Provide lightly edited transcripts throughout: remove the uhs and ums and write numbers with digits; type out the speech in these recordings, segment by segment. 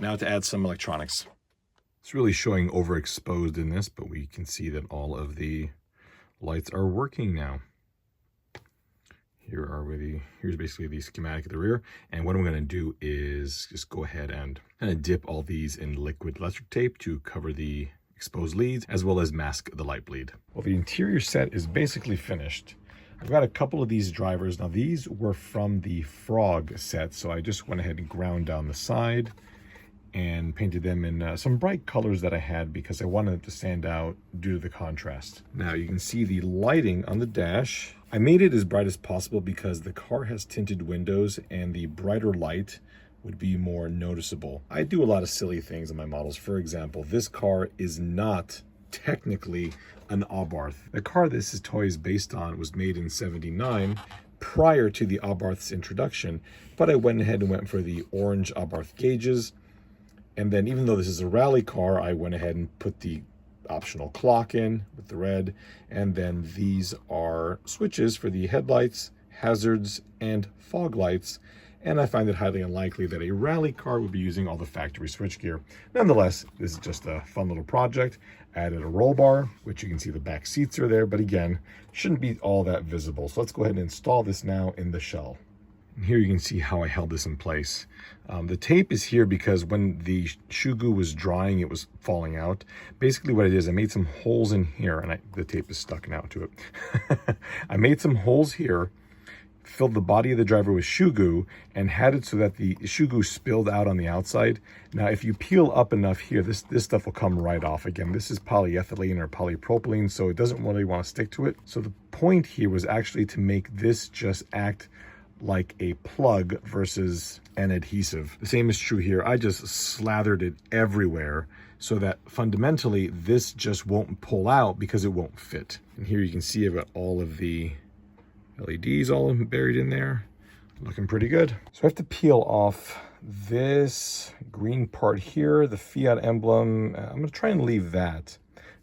Now to add some electronics. It's really showing overexposed in this, but we can see that all of the lights are working now. Here's basically the schematic at the rear. And what I'm going to do is just go ahead and kind of dip all these in liquid electric tape to cover the exposed leads, as well as mask the light bleed. Well, the interior set is basically finished. I've got a couple of these drivers. Now these were from the Frog set, so I just went ahead and ground down the side and painted them in some bright colors that I had because I wanted it to stand out due to the contrast. Now you can see the lighting on the dash. I made it as bright as possible because the car has tinted windows and the brighter light would be more noticeable. I do a lot of silly things on my models. For example, this car is not technically an Abarth. The car this toy is based on was made in '79 prior to the Abarth's introduction, but I went ahead and went for the orange Abarth gauges. And then even though this is a rally car, I went ahead and put the optional clock in with the red. And then these are switches for the headlights, hazards, and fog lights. And I find it highly unlikely that a rally car would be using all the factory switchgear. Nonetheless, this is just a fun little project. Added a roll bar, which you can see the back seats are there, but again, shouldn't be all that visible. So let's go ahead and install this now in the shell. And here you can see how I held this in place. The tape is here because when the shoe goo was drying, it was falling out. Basically what I did is I made some holes in here, and the tape is stuck now to it. I made some holes here, filled the body of the driver with shoe goo, and had it so that the shoe goo spilled out on the outside. Now, if you peel up enough here, this stuff will come right off. Again, this is polyethylene or polypropylene, so it doesn't really want to stick to it. So the point here was actually to make this just act like a plug versus an adhesive. The same is true here. I just slathered it everywhere so that fundamentally this just won't pull out because it won't fit. And here you can see I've got all of the LEDs all buried in there, looking pretty good. So I have to peel off this green part here, the Fiat emblem. I'm gonna try and leave that.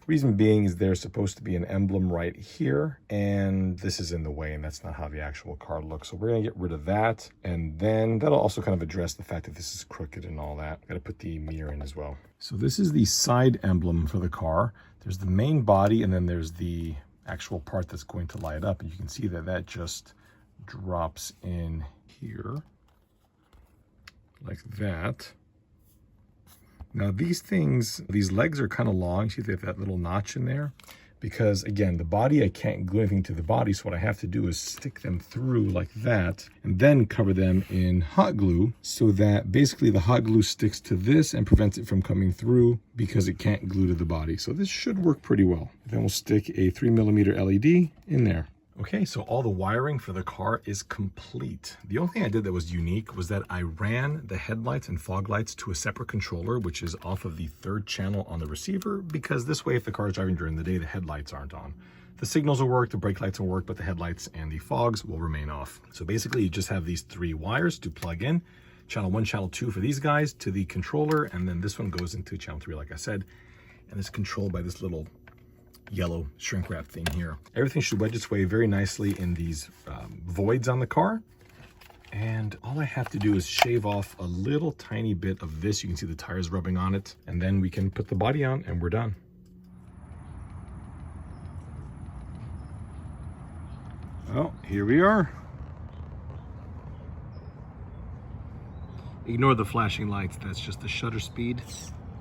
Reason being is there's supposed to be an emblem right here, and this is in the way, and that's not how the actual car looks. So we're gonna get rid of that, and then that'll also kind of address the fact that this is crooked and all that. Gotta put the mirror in as well. So this is the side emblem for the car. There's the main body, and then there's the actual part that's going to light up, and you can see that that just drops in here like that. Now these legs are kind of long. See, they have that little notch in there because again, the body, I can't glue anything to the body. So what I have to do is stick them through like that and then cover them in hot glue so that basically the hot glue sticks to this and prevents it from coming through because it can't glue to the body. So this should work pretty well. Then we'll stick a 3mm LED in there. Okay, so all the wiring for the car is complete. The only thing I did that was unique was that I ran the headlights and fog lights to a separate controller, which is off of the third channel on the receiver, because this way, if the car is driving during the day, the headlights aren't on. The signals will work, the brake lights will work, but the headlights and the fogs will remain off. So basically, you just have these 3 wires to plug in. Channel 1, channel 2 for these guys to the controller, and then this one goes into channel 3, like I said, and it's controlled by this little yellow shrink wrap thing here. Everything should wedge its way very nicely in these voids on the car. And all I have to do is shave off a little tiny bit of this. You can see the tires rubbing on it. And then we can put the body on and we're done. Well, here we are. Ignore the flashing lights. That's just the shutter speed.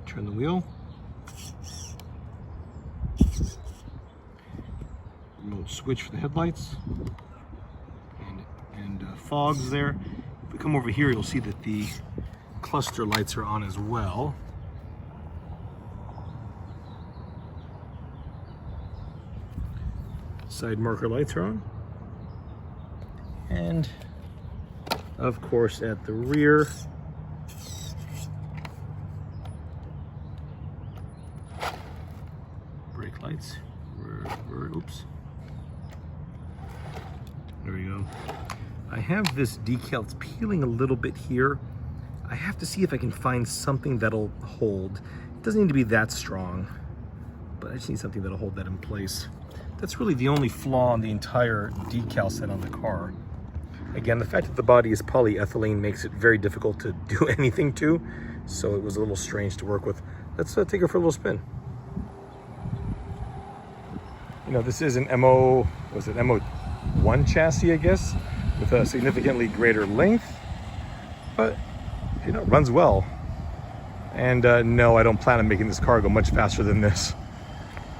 Turn the wheel. Remote switch for the headlights and fogs there. If we come over here, you'll see that the cluster lights are on as well. Side marker lights are on. And of course at the rear, brake lights. Oops. There we go. I have this decal, it's peeling a little bit here. I have to see if I can find something that'll hold. It doesn't need to be that strong, but I just need something that'll hold that in place. That's really the only flaw in the entire decal set on the car. Again, the fact that the body is polyethylene makes it very difficult to do anything to, so it was a little strange to work with. Let's take her for a little spin. You know, this is an M01 chassis, I guess, with a significantly greater length, but you know, it runs well. And no, I don't plan on making this car go much faster than this.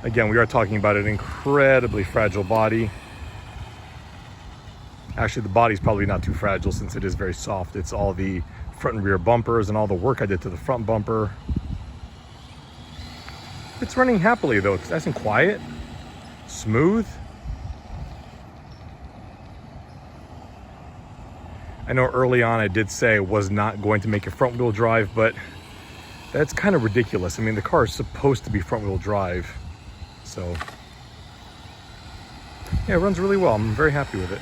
Again, we are talking about an incredibly fragile body. Actually, the body's probably not too fragile since it is very soft. It's all the front and rear bumpers and all the work I did to the front bumper. It's running happily though. It's nice and quiet, smooth. I know early on I did say I was not going to make it front wheel drive, but that's kind of ridiculous. I mean, the car is supposed to be front wheel drive. So yeah, it runs really well. I'm very happy with it.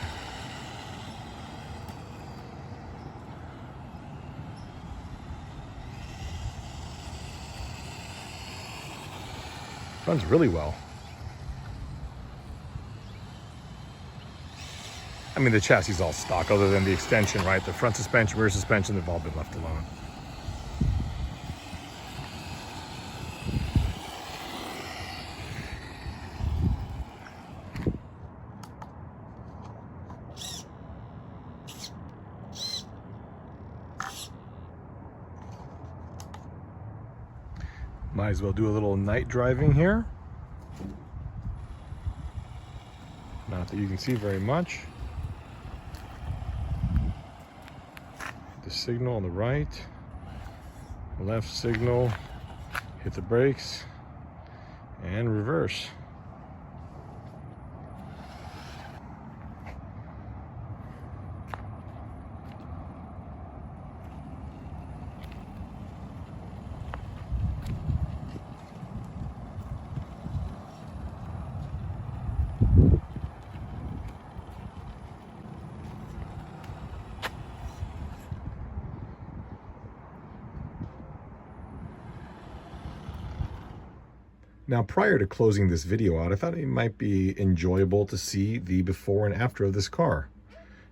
Runs really well. I mean, the chassis is all stock other than the extension, right? The front suspension, rear suspension, they've all been left alone. Might as well do a little night driving here. Not that you can see very much. The signal on the right, left signal, hit the brakes, and reverse. Now, prior to closing this video out, I thought it might be enjoyable to see the before and after of this car.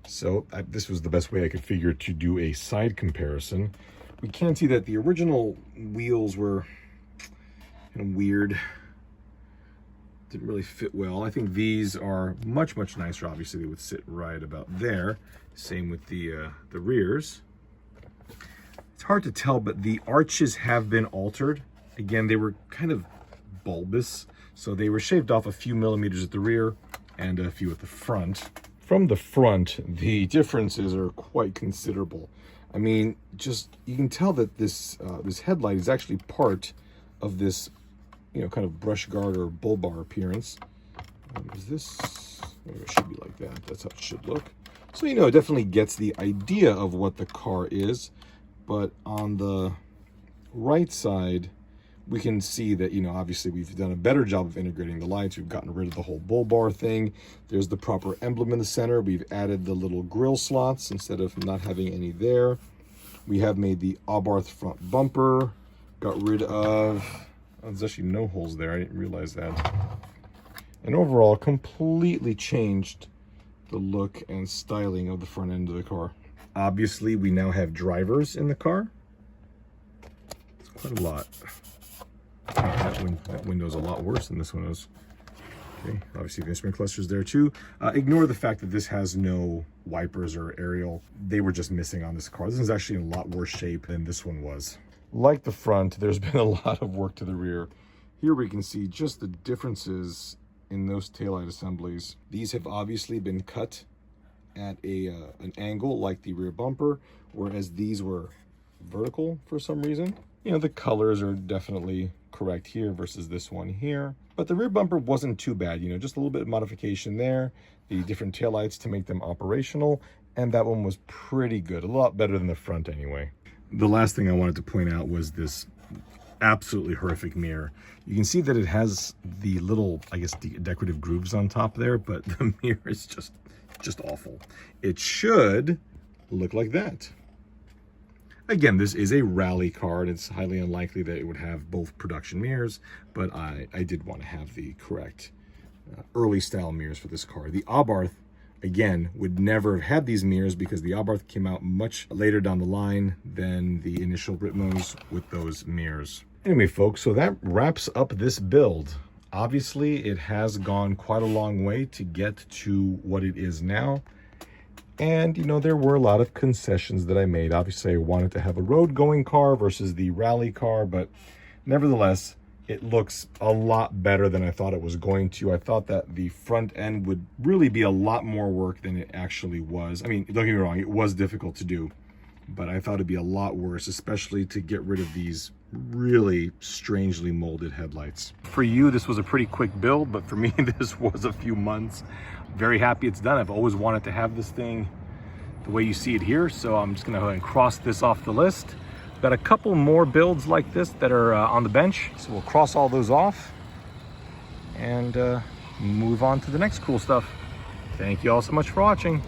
So this was the best way I could figure to do a side comparison. We can see that the original wheels were kind of weird. Didn't really fit well. I think these are much, much nicer. Obviously, they would sit right about there. Same with the rears. It's hard to tell, but the arches have been altered. Again, they were kind of bulbous, so they were shaved off a few millimeters at the rear and a few at the front. From the front, the differences are quite considerable. I mean, just you can tell that this this headlight is actually part of this, you know, kind of brush guard or bull bar appearance. Is this? Maybe it should be like that. That's how it should look. So, you know, it definitely gets the idea of what the car is, but on the right side, we can see that, you know, obviously we've done a better job of integrating the lights. We've gotten rid of the whole bull bar thing. There's the proper emblem in the center. We've added the little grill slots instead of not having any there. We have made the Abarth front bumper. Got rid of, oh, there's actually no holes there. I didn't realize that. And overall, completely changed the look and styling of the front end of the car. Obviously, we now have drivers in the car. It's quite a lot. That window's a lot worse than this one is. Okay, obviously the instrument cluster's there too. Ignore the fact that this has no wipers or aerial. They were just missing on this car. This is actually in a lot worse shape than this one was. Like the front, there's been a lot of work to the rear. Here we can see just the differences in those taillight assemblies. These have obviously been cut at an angle like the rear bumper, whereas these were vertical for some reason. You know, the colors are definitely correct here versus this one here. But the rear bumper wasn't too bad, you know, just a little bit of modification there. The different taillights to make them operational. And that one was pretty good, a lot better than the front anyway. The last thing I wanted to point out was this absolutely horrific mirror. You can see that it has the little, I guess, decorative grooves on top there, but the mirror is just awful. It should look like that. Again, this is a rally car, and it's highly unlikely that it would have both production mirrors, but I did want to have the correct early style mirrors for this car. The Abarth again, would never have had these mirrors because the Abarth came out much later down the line than the initial Ritmos with those mirrors. Anyway, folks, so that wraps up this build. Obviously, it has gone quite a long way to get to what it is now. And, you know, there were a lot of concessions that I made. Obviously, I wanted to have a road-going car versus the rally car, but nevertheless, it looks a lot better than I thought it was going to. I thought that the front end would really be a lot more work than it actually was. I mean, don't get me wrong, it was difficult to do, but I thought it'd be a lot worse, especially to get rid of these really strangely molded headlights. For you, this was a pretty quick build, but for me, this was a few months. Very happy it's done. I've always wanted to have this thing the way you see it here, so I'm just gonna go ahead and cross this off the list. Got a couple more builds like this that are on the bench, so we'll cross all those off and move on to the next cool stuff. Thank you all so much for watching.